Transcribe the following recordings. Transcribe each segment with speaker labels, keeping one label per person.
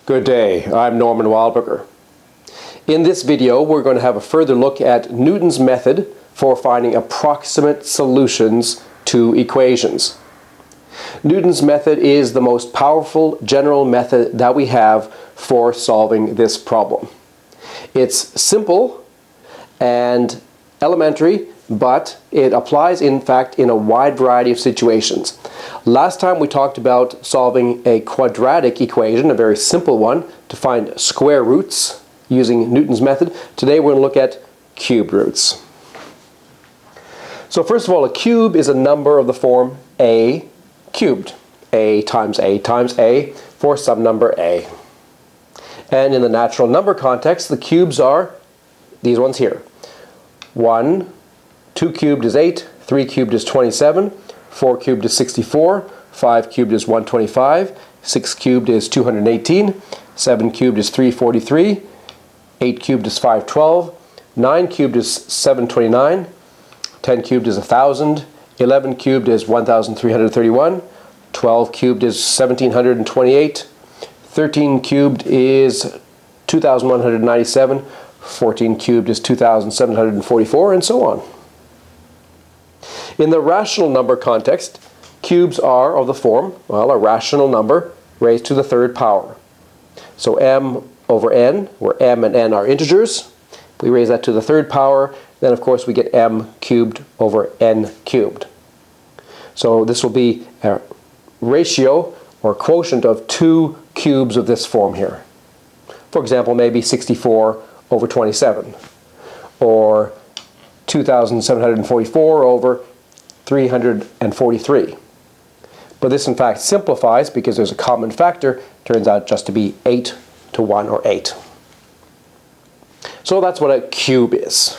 Speaker 1: Good day, I'm Norman Wildberger. In this video we're going to have a further look at Newton's method for finding approximate solutions to equations. Newton's method is the most powerful general method that we have for solving this problem. It's simple and elementary, but it applies in fact in a wide variety of situations. Last time we talked about solving a quadratic equation, a very simple one, to find square roots using Newton's method. Today we're going to look at cube roots. So first of all, a cube is a number of the form a cubed. A times a for some number a. And in the natural number context, the cubes are these ones here. 1, 2 cubed is 8, 3 cubed is 27, 4 cubed is 64, 5 cubed is 125, 6 cubed is 218, 7 cubed is 343, 8 cubed is 512, 9 cubed is 729, 10 cubed is 1000, 11 cubed is 1331, 12 cubed is 1728, 13 cubed is 2197, 14 cubed is 2744, and so on. In the rational number context, cubes are of the form, well, a rational number raised to the third power. So m over n, where m and n are integers, we raise that to the third power, then of course we get m cubed over n cubed. So this will be a ratio or quotient of 2 cubes of this form here. For example, maybe 64 over 27, or 2744 over 343. But this in fact simplifies because there's a common factor, turns out just to be 8 to 1 or 8. So that's what a cube is.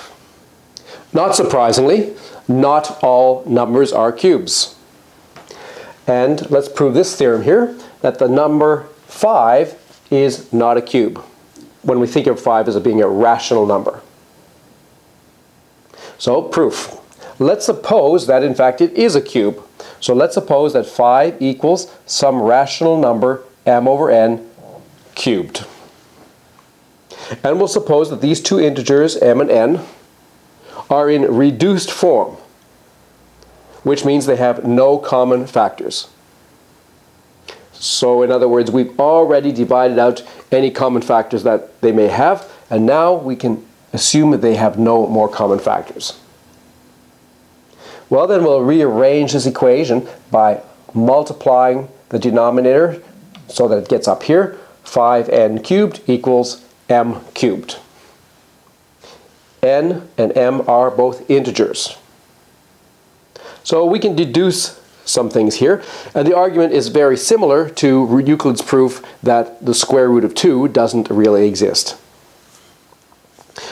Speaker 1: Not surprisingly, not all numbers are cubes. And let's prove this theorem here, that the number 5 is not a cube, when we think of 5 as being a rational number. So, proof. Let's suppose that in fact it is a cube. So let's suppose that 5 equals some rational number m over n cubed. And we'll suppose that these two integers, m and n, are in reduced form, which means they have no common factors. So in other words, we've already divided out any common factors that they may have, and now we can assume that they have no more common factors. Well, then we'll rearrange this equation by multiplying the denominator so that it gets up here. 5n cubed equals m cubed. N and m are both integers. So we can deduce some things here, and the argument is very similar to Euclid's proof that the square root of 2 doesn't really exist.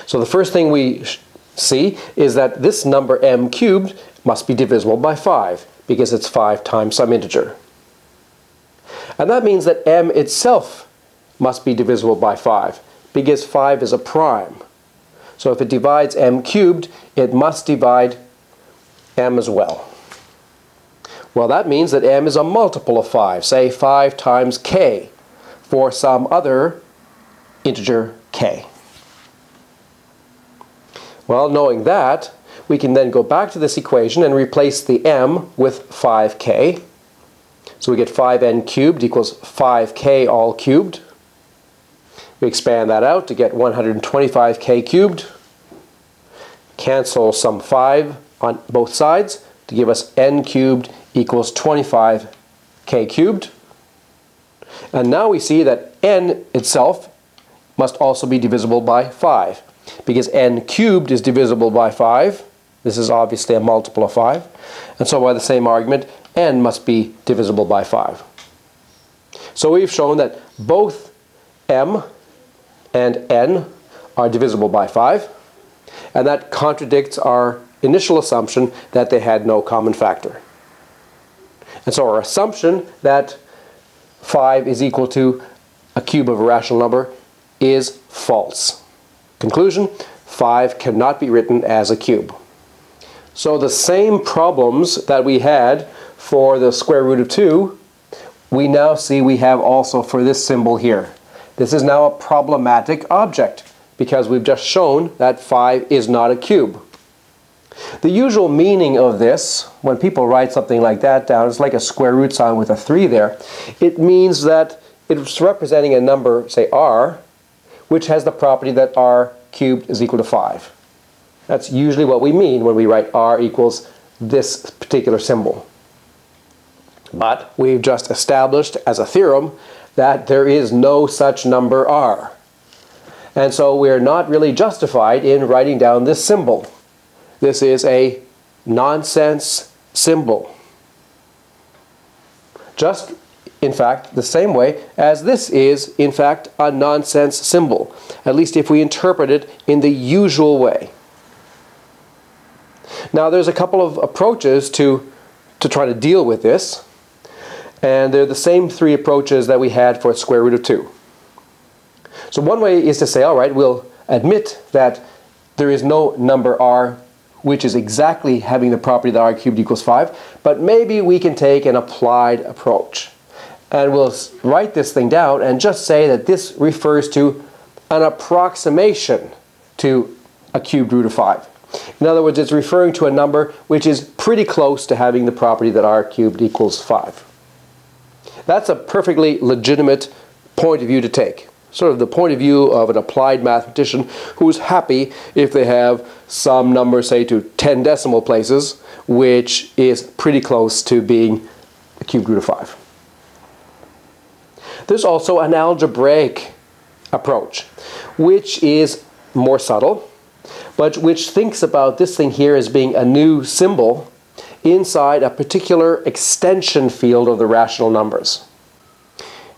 Speaker 1: So the first thing we see is that this number m cubed must be divisible by 5, because it's 5 times some integer. And that means that m itself must be divisible by 5, because 5 is a prime. So if it divides m cubed, it must divide m as well. Well, that means that m is a multiple of 5, say 5 times k, for some other integer k. Well, knowing that, we can then go back to this equation and replace the m with 5k. So we get 5n cubed equals 5k all cubed. We expand that out to get 125k cubed. Cancel some 5 on both sides to give us n cubed equals 25k cubed. And now we see that n itself must also be divisible by 5, because n cubed is divisible by 5. This is obviously a multiple of 5. And so by the same argument, n must be divisible by 5. So we've shown that both m and n are divisible by 5, and that contradicts our initial assumption that they had no common factor. And so our assumption that 5 is equal to a cube of a rational number is false. Conclusion, 5 cannot be written as a cube. So the same problems that we had for the square root of 2, we now see we have also for this symbol here. This is now a problematic object because we've just shown that 5 is not a cube. The usual meaning of this, when people write something like that down, it's like a square root sign with a 3 there. It means that it's representing a number, say r, which has the property that r cubed is equal to 5. That's usually what we mean when we write r equals this particular symbol. But we've just established as a theorem that there is no such number r. And so we're not really justified in writing down this symbol. This is a nonsense symbol. Just, in fact, the same way as this is, in fact, a nonsense symbol, at least if we interpret it in the usual way. Now, there's a couple of approaches to try to deal with this, and they're the same 3 approaches that we had for square root of 2. So one way is to say, all right, we'll admit that there is no number r which is exactly having the property that r cubed equals 5, but maybe we can take an applied approach. And we'll write this thing down and just say that this refers to an approximation to a cubed root of 5. In other words, it's referring to a number which is pretty close to having the property that r cubed equals 5. That's a perfectly legitimate point of view to take. Sort of the point of view of an applied mathematician who's happy if they have some number, say, to 10 decimal places, which is pretty close to being a cubed root of 5. There's also an algebraic approach, which is more subtle, but which thinks about this thing here as being a new symbol inside a particular extension field of the rational numbers.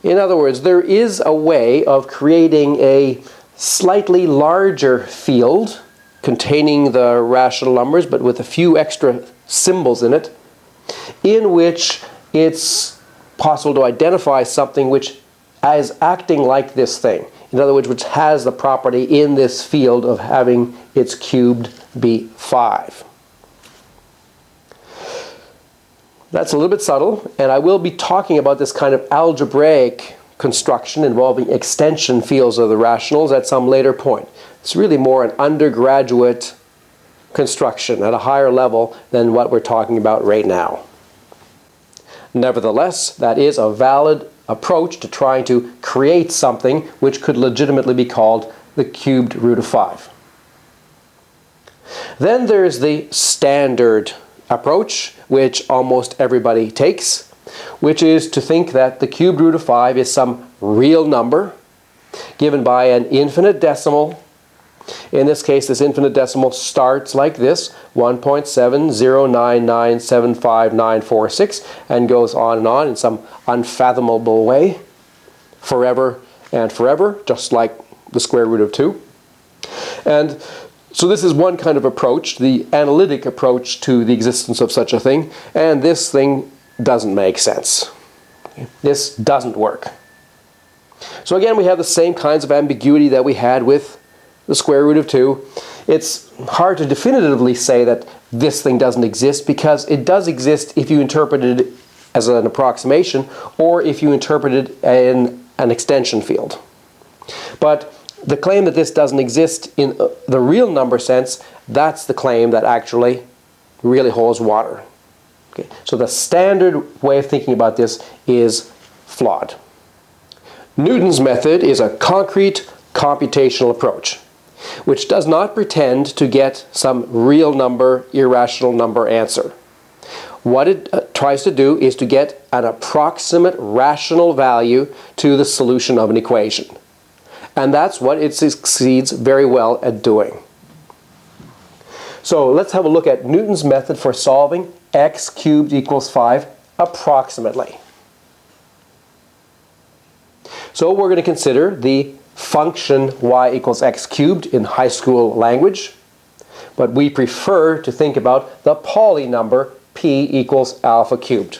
Speaker 1: In other words, there is a way of creating a slightly larger field containing the rational numbers, but with a few extra symbols in it, in which it's possible to identify something which is acting like this thing. In other words, which has the property in this field of having its cubed be 5. That's a little bit subtle, and I will be talking about this kind of algebraic construction involving extension fields of the rationals at some later point. It's really more an undergraduate construction at a higher level than what we're talking about right now. Nevertheless, that is a valid approach to trying to create something which could legitimately be called the cubed root of 5. Then there's the standard approach, which almost everybody takes, which is to think that the cubed root of 5 is some real number given by an infinite decimal. In this case, this infinite decimal starts like this, 1.709975946, and goes on in some unfathomable way, forever and forever, just like the square root of 2. And so this is one kind of approach, the analytic approach to the existence of such a thing, and this thing doesn't make sense. This doesn't work. So again, we have the same kinds of ambiguity that we had with the square root of 2. It's hard to definitively say that this thing doesn't exist, because it does exist if you interpret it as an approximation or if you interpret it in an extension field. But the claim that this doesn't exist in the real number sense, that's the claim that actually really holds water. Okay. So the standard way of thinking about this is flawed. Newton's method is a concrete computational approach, which does not pretend to get some real number, irrational number answer. What it tries to do is to get an approximate rational value to the solution of an equation. And that's what it succeeds very well at doing. So let's have a look at Newton's method for solving x cubed equals 5 approximately. So we're going to consider the function y equals x cubed in high school language, but we prefer to think about the Pauli number p equals alpha cubed.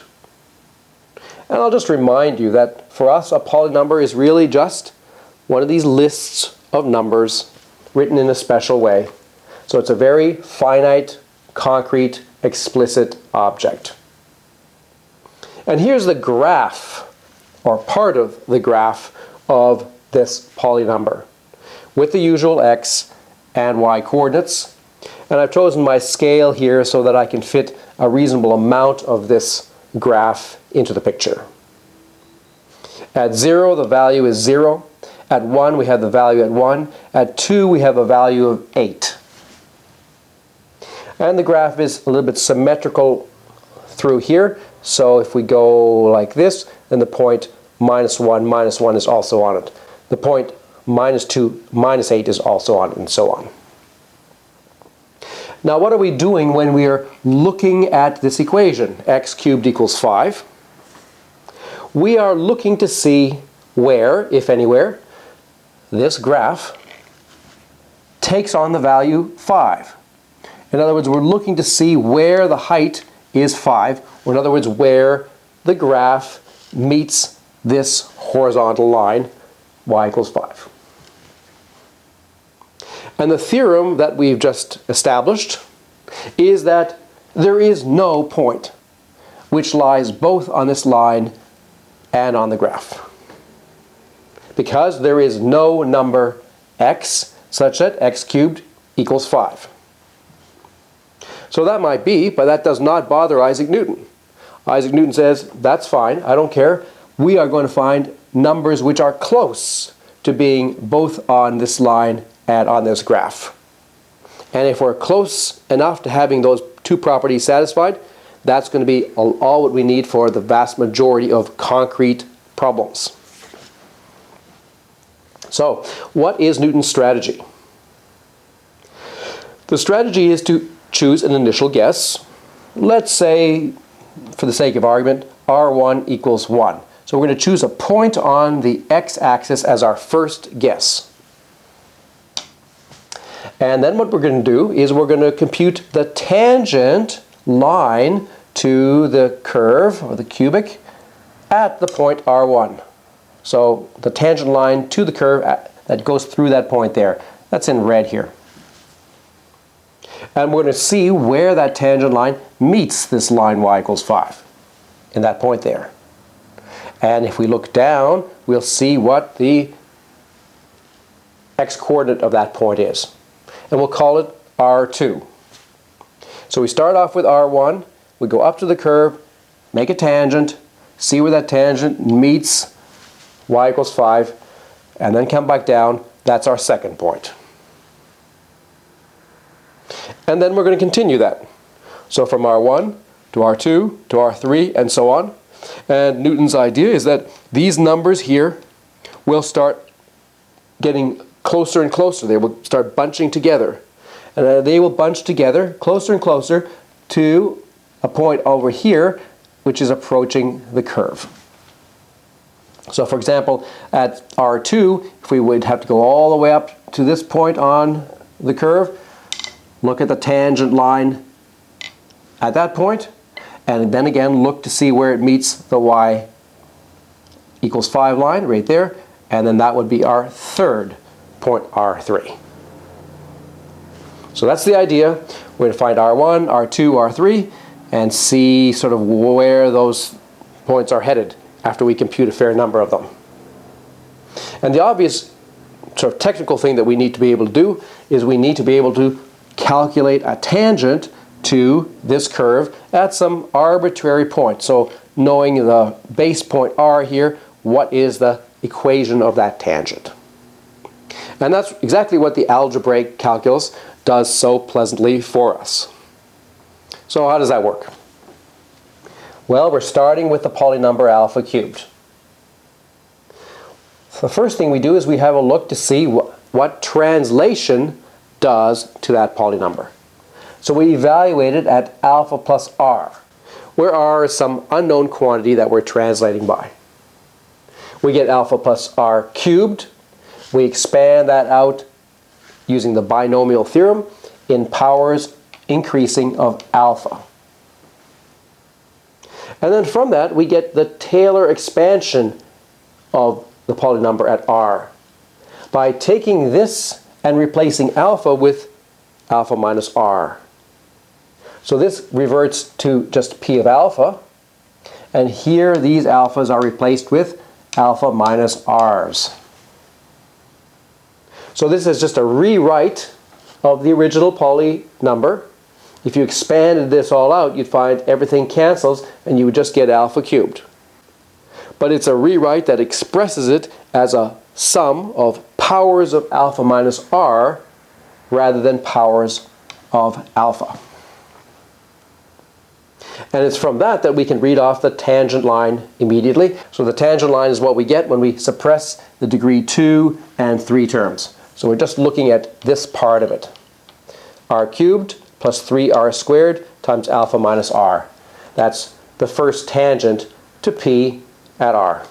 Speaker 1: And I'll just remind you that for us a Pauli number is really just one of these lists of numbers written in a special way. So it's a very finite, concrete, explicit object. And here's the graph, or part of the graph, of this polynumber with the usual x and y coordinates. And I've chosen my scale here so that I can fit a reasonable amount of this graph into the picture. At 0, the value is 0. At 1, we have the value at 1. At 2, we have a value of 8. And the graph is a little bit symmetrical through here. So if we go like this, then the point -1 is also on it. The point -2 -8 is also on it, and so on. Now what are we doing when we are looking at this equation, x cubed equals 5? We are looking to see where, if anywhere, this graph takes on the value 5. In other words, we're looking to see where the height is 5, or in other words, where the graph meets this horizontal line, y equals 5. And the theorem that we've just established is that there is no point which lies both on this line and on the graph, because there is no number x such that x cubed equals 5. So that might be, but that does not bother Isaac Newton. Isaac Newton says, that's fine, I don't care. We are going to find numbers which are close to being both on this line and on this graph. And if we're close enough to having those two properties satisfied, that's going to be all what we need for the vast majority of concrete problems. So, what is Newton's strategy? The strategy is to choose an initial guess. Let's say, for the sake of argument, r1 equals 1. So we're going to choose a point on the x-axis as our first guess. And then what we're going to do is we're going to compute the tangent line to the curve, or the cubic, at the point r1. So the tangent line to the curve that goes through that point there. That's in red here. And we're going to see where that tangent line meets this line y equals 5, in that point there. And if we look down, we'll see what the x-coordinate of that point is. And we'll call it r2. So we start off with r1, we go up to the curve, make a tangent, see where that tangent meets y equals 5, and then come back down. That's our second point. And then we're going to continue that. So from r1 to r2 to r3 and so on. And Newton's idea is that these numbers here will start getting closer and closer. They will start bunching together. And they will bunch together closer and closer to a point over here which is approaching the curve. So for example, at r2, if we would have to go all the way up to this point on the curve, look at the tangent line at that point, and then again look to see where it meets the y equals 5 line right there, and then that would be our third point, r3. So that's the idea. We're going to find r1, r2, r3, and see sort of where those points are headed after we compute a fair number of them. And the obvious sort of technical thing that we need to be able to do is we need to be able to calculate a tangent to this curve at some arbitrary point. So knowing the base point r here, what is the equation of that tangent? And that's exactly what the algebraic calculus does so pleasantly for us. So how does that work? Well, we're starting with the polynumber alpha cubed. So the first thing we do is we have a look to see what translation does to that polynumber. So we evaluate it at alpha plus r, where r is some unknown quantity that we're translating by. We get alpha plus r cubed. We expand that out using the binomial theorem in powers increasing of alpha. And then from that we get the Taylor expansion of the polynumber at r by taking this and replacing alpha with alpha minus r. So this reverts to just p of alpha, and here these alphas are replaced with alpha minus r's. So this is just a rewrite of the original Pauli number. If you expanded this all out, you'd find everything cancels and you would just get alpha cubed. But it's a rewrite that expresses it as a sum of powers of alpha minus r rather than powers of alpha. And it's from that that we can read off the tangent line immediately. So the tangent line is what we get when we suppress the degree 2 and 3 terms. So we're just looking at this part of it. R cubed plus 3r squared times alpha minus r. That's the first tangent to P at r.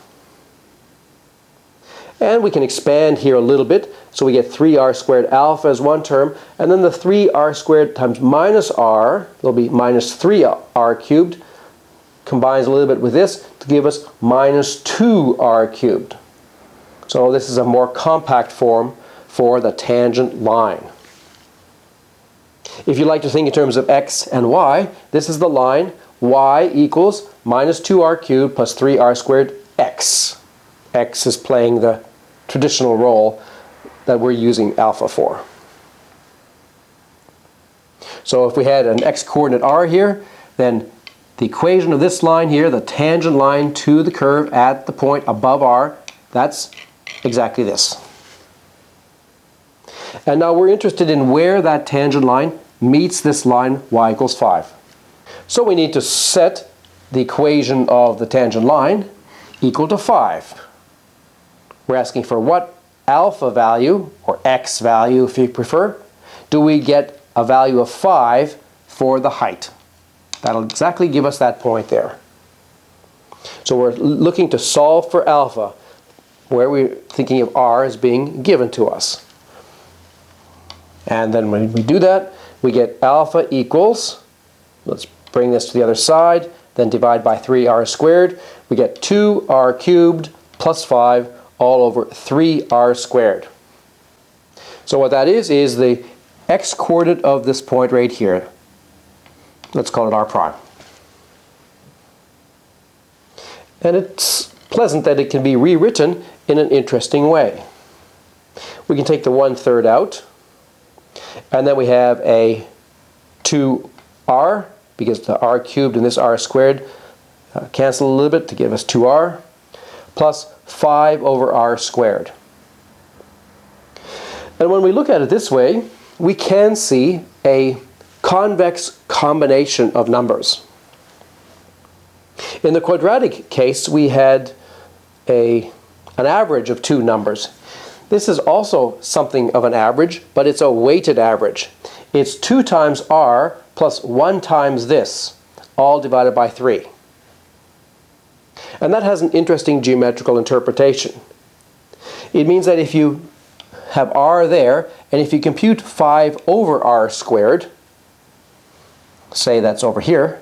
Speaker 1: And we can expand here a little bit. So we get 3r squared alpha as one term, and then the 3r squared times minus r, there'll be minus 3r cubed, combines a little bit with this to give us minus 2r cubed. So this is a more compact form for the tangent line. If you like to think in terms of x and y, this is the line y equals minus 2r cubed plus 3r squared x. X is playing the traditional role that we're using alpha for. So if we had an x-coordinate r here, then the equation of this line here, the tangent line to the curve at the point above r, that's exactly this. And now we're interested in where that tangent line meets this line y equals 5. So we need to set the equation of the tangent line equal to 5. We're asking for what alpha value, or x value if you prefer, do we get a value of 5 for the height. That'll exactly give us that point there. So we're looking to solve for alpha, where we're thinking of r as being given to us. And then when we do that, we get alpha equals, let's bring this to the other side, then divide by 3r squared. We get 2r cubed plus 5 all over 3r squared. So what that is the x-coordinate of this point right here. Let's call it r prime. And it's pleasant that it can be rewritten in an interesting way. We can take the 1/3 out, and then we have a 2r, because the r cubed and this r squared cancel a little bit to give us 2r, plus 5 over r squared. And when we look at it this way, we can see a convex combination of numbers. In the quadratic case, we had an average of 2 numbers. This is also something of an average, but it's a weighted average. It's 2 times r plus 1 times this, all divided by 3. And that has an interesting geometrical interpretation. It means that if you have r there, and if you compute 5 over r squared, say that's over here,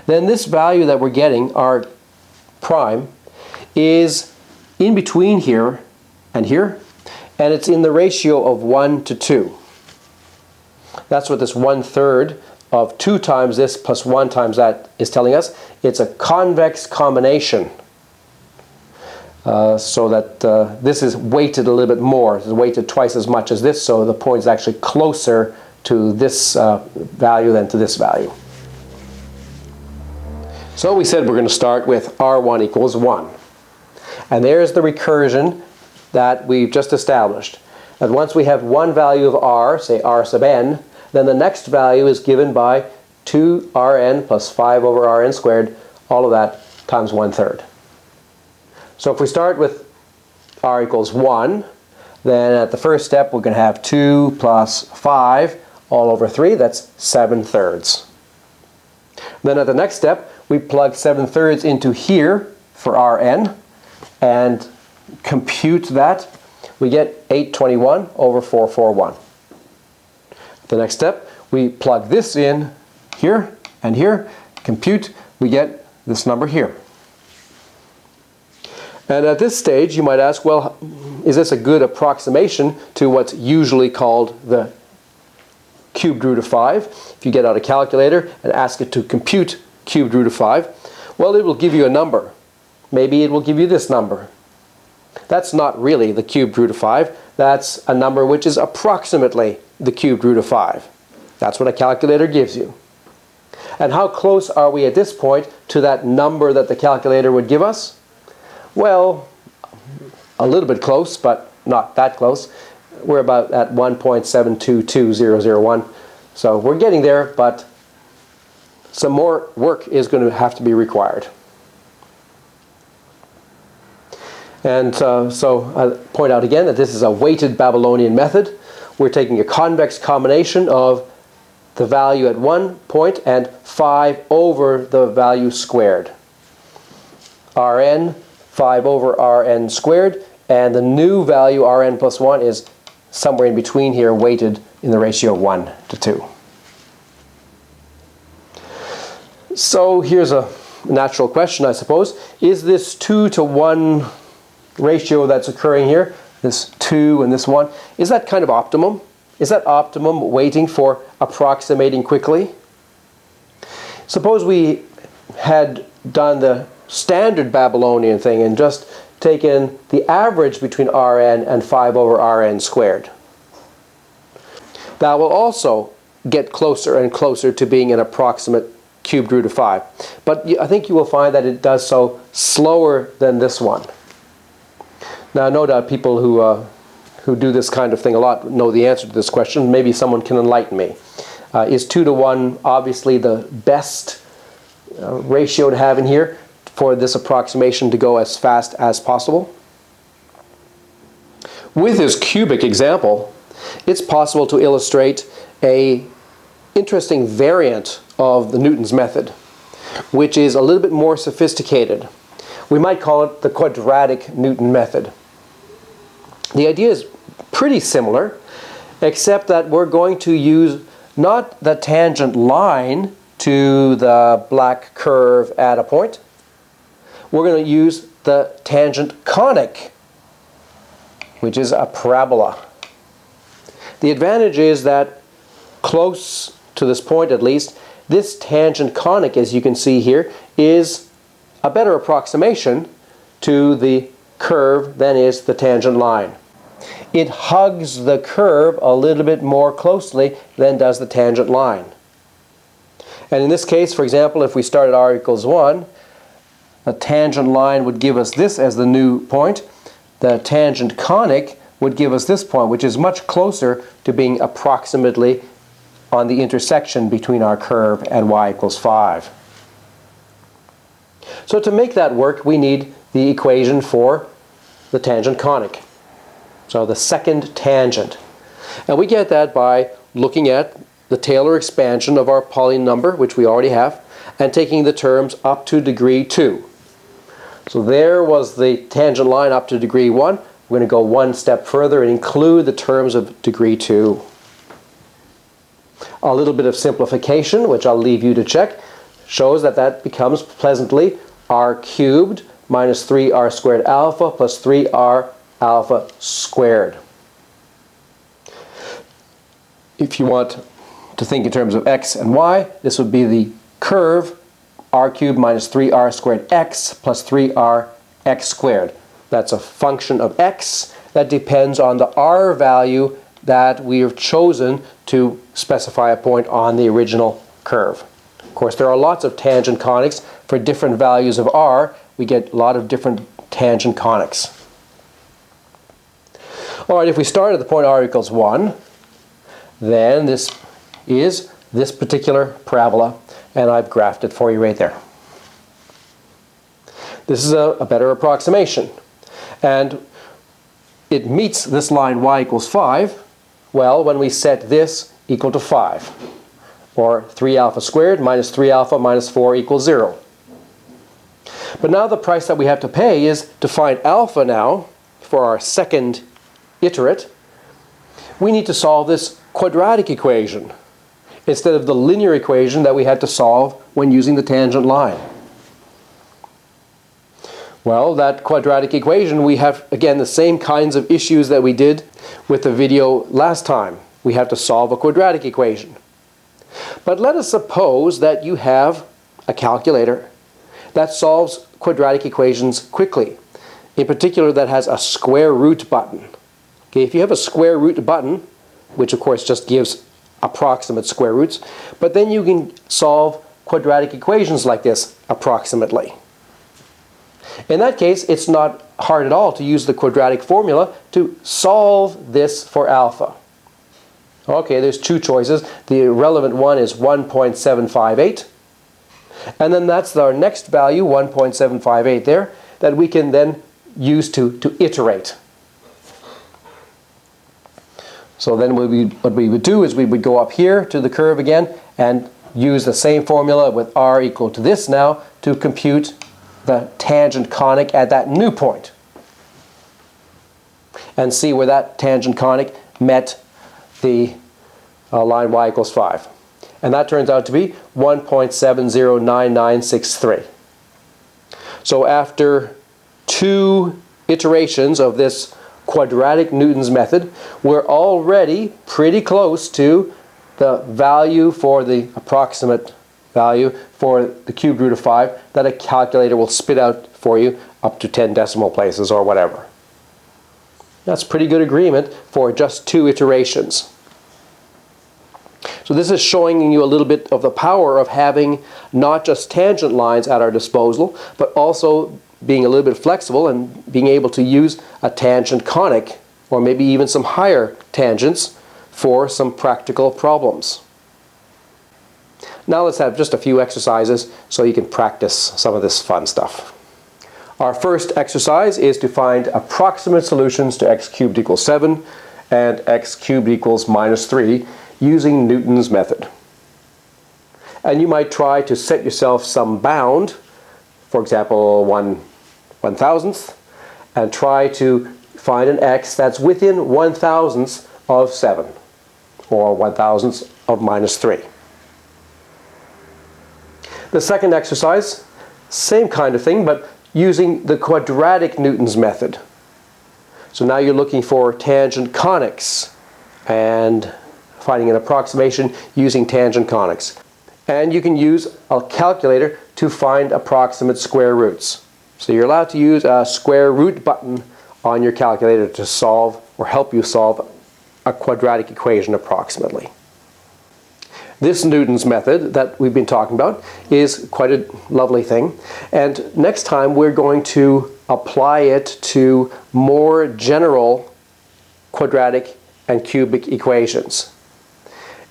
Speaker 1: then this value that we're getting, r prime, is in between here and here, and it's in the ratio of 1 to 2. That's what this 1/3 of 2 times this plus 1 times that is telling us. It's a convex combination, so that this is weighted a little bit more. It's weighted twice as much as this, so the point is actually closer to this value than to this value. So we said we're going to start with r1 equals 1. And there's the recursion that we've just established. And once we have one value of r, say r sub n, then the next value is given by 2rn plus 5 over rn squared, all of that times 1/3. So if we start with r equals 1, then at the first step we're going to have 2 plus 5 all over 3, that's 7/3. Then at the next step we plug 7/3 into here for rn and compute that. We get 821 over 441. The next step, we plug this in here and here, compute, we get this number here. And at this stage you might ask, well, is this a good approximation to what's usually called the cubed root of 5? If you get out a calculator and ask it to compute cubed root of 5, well, it will give you a number. Maybe it will give you this number. That's not really the cubed root of 5. That's a number which is approximately the cubed root of 5. That's what a calculator gives you. And how close are we at this point to that number that the calculator would give us? Well, a little bit close, but not that close. We're about at 1.722001. So we're getting there, but some more work is going to have to be required. And so I'll point out again that this is a weighted Babylonian method. We're taking a convex combination of the value at one point and 5 over the value squared. Rn, 5 over Rn squared, and the new value Rn plus 1 is somewhere in between here, weighted in the ratio of 1 to 2. So here's a natural question, I suppose. Is this 2 to 1 ratio that's occurring here, this 2 and this 1, is that kind of optimum? Is that optimum weighting for approximating quickly? Suppose we had done the standard Babylonian thing and just taken the average between Rn and 5 over Rn squared. That will also get closer and closer to being an approximate cubed root of 5. But I think you will find that it does so slower than this one. Now, no doubt people who do this kind of thing a lot know the answer to this question. Maybe someone can enlighten me. Is 2 to 1 obviously the best ratio to have in here for this approximation to go as fast as possible? With this cubic example, it's possible to illustrate a interesting variant of the Newton's method, which is a little bit more sophisticated. We might call it the quadratic Newton method. The idea is pretty similar, except that we're going to use not the tangent line to the black curve at a point. We're going to use the tangent conic, which is a parabola. The advantage is that close to this point at least, this tangent conic, as you can see here, is a better approximation to the curve than is the tangent line. It hugs the curve a little bit more closely than does the tangent line. And in this case, for example, if we start at r equals 1, the tangent line would give us this as the new point. The tangent conic would give us this point, which is much closer to being approximately on the intersection between our curve and y equals 5. So to make that work, we need the equation for the tangent conic. So the second tangent. And we get that by looking at the Taylor expansion of our Pauling number, which we already have, and taking the terms up to degree 2. So there was the tangent line up to degree 1. We're going to go one step further and include the terms of degree 2. A little bit of simplification, which I'll leave you to check, shows that that becomes pleasantly r cubed minus 3r squared alpha plus 3r alpha squared. If you want to think in terms of x and y, this would be the curve r cubed minus 3r squared x plus 3r x squared. That's a function of x that depends on the r value that we have chosen to specify a point on the original curve. Of course, there are lots of tangent conics. For different values of r, we get a lot of different tangent conics. All right, if we start at the point r equals 1, then this is this particular parabola, and I've graphed it for you right there. This is a better approximation. And it meets this line y equals 5, well, when we set this equal to 5, or 3 alpha squared minus 3 alpha minus 4 equals 0. But now the price that we have to pay is to find alpha now, for our second iterate, we need to solve this quadratic equation instead of the linear equation that we had to solve when using the tangent line. Well, that quadratic equation, we have, again, the same kinds of issues that we did with the video last time. We have to solve a quadratic equation. But let us suppose that you have a calculator that solves quadratic equations quickly. in particular that has a square root button. Okay, if you have a square root button, which of course just gives approximate square roots, but then you can solve quadratic equations like this approximately. In that case, it's not hard at all to use the quadratic formula to solve this for alpha. Okay, there's two choices. The relevant one is 1.758, and then that's our next value, 1.758 there, that we can then use to iterate. So then what we would do is we would go up here to the curve again and use the same formula with r equal to this now to compute the tangent conic at that new point. And see where that tangent conic met the line y equals 5. And that turns out to be 1.709963. So after two iterations of this quadratic Newton's method, we're already pretty close to the value for the approximate value for the cubed root of 5 that a calculator will spit out for you up to 10 decimal places or whatever. That's pretty good agreement for just two iterations. So this is showing you a little bit of the power of having not just tangent lines at our disposal, but also being a little bit flexible and being able to use a tangent conic, or maybe even some higher tangents for some practical problems. Now let's have just a few exercises so you can practice some of this fun stuff. Our first exercise is to find approximate solutions to x cubed equals 7 and x cubed equals minus 3 using Newton's method. And you might try to set yourself some bound, for example 1/1000th, and try to find an x that's within 1/1000th of 7 or 1/1000th of minus 3. The second exercise, same kind of thing, but using the quadratic Newton's method. So now you're looking for tangent conics and finding an approximation using tangent conics. And you can use a calculator to find approximate square roots. So you're allowed to use a square root button on your calculator to solve or help you solve a quadratic equation approximately. This Newton's method that we've been talking about is quite a lovely thing, and next time we're going to apply it to more general quadratic and cubic equations.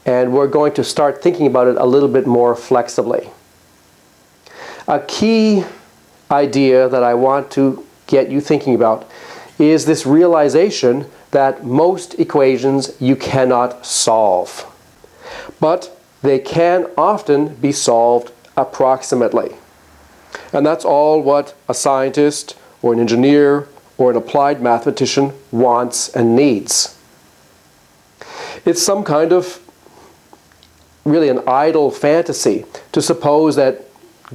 Speaker 1: And we're going to start thinking about it a little bit more flexibly. A key idea that I want to get you thinking about is this realization that most equations you cannot solve, but they can often be solved approximately. And that's all what a scientist or an engineer or an applied mathematician wants and needs. It's some kind of really an idle fantasy to suppose that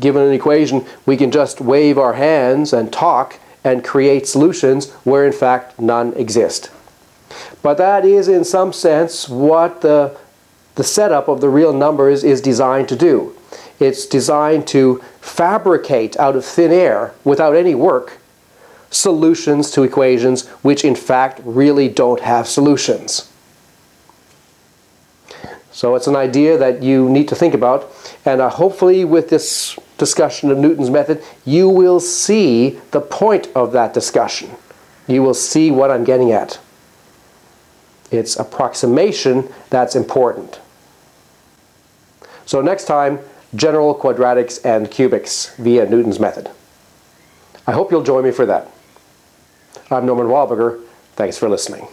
Speaker 1: given an equation we can just wave our hands and talk and create solutions where in fact none exist. But that is in some sense what the setup of the real numbers is designed to do. It's designed to fabricate out of thin air, without any work, solutions to equations which in fact really don't have solutions. So it's an idea that you need to think about, and hopefully with this discussion of Newton's method you will see the point of that discussion. You will see what I'm getting at. It's approximation that's important. So next time, general quadratics and cubics via Newton's method. I hope you'll join me for that. I'm Norman Wahlberger. Thanks for listening.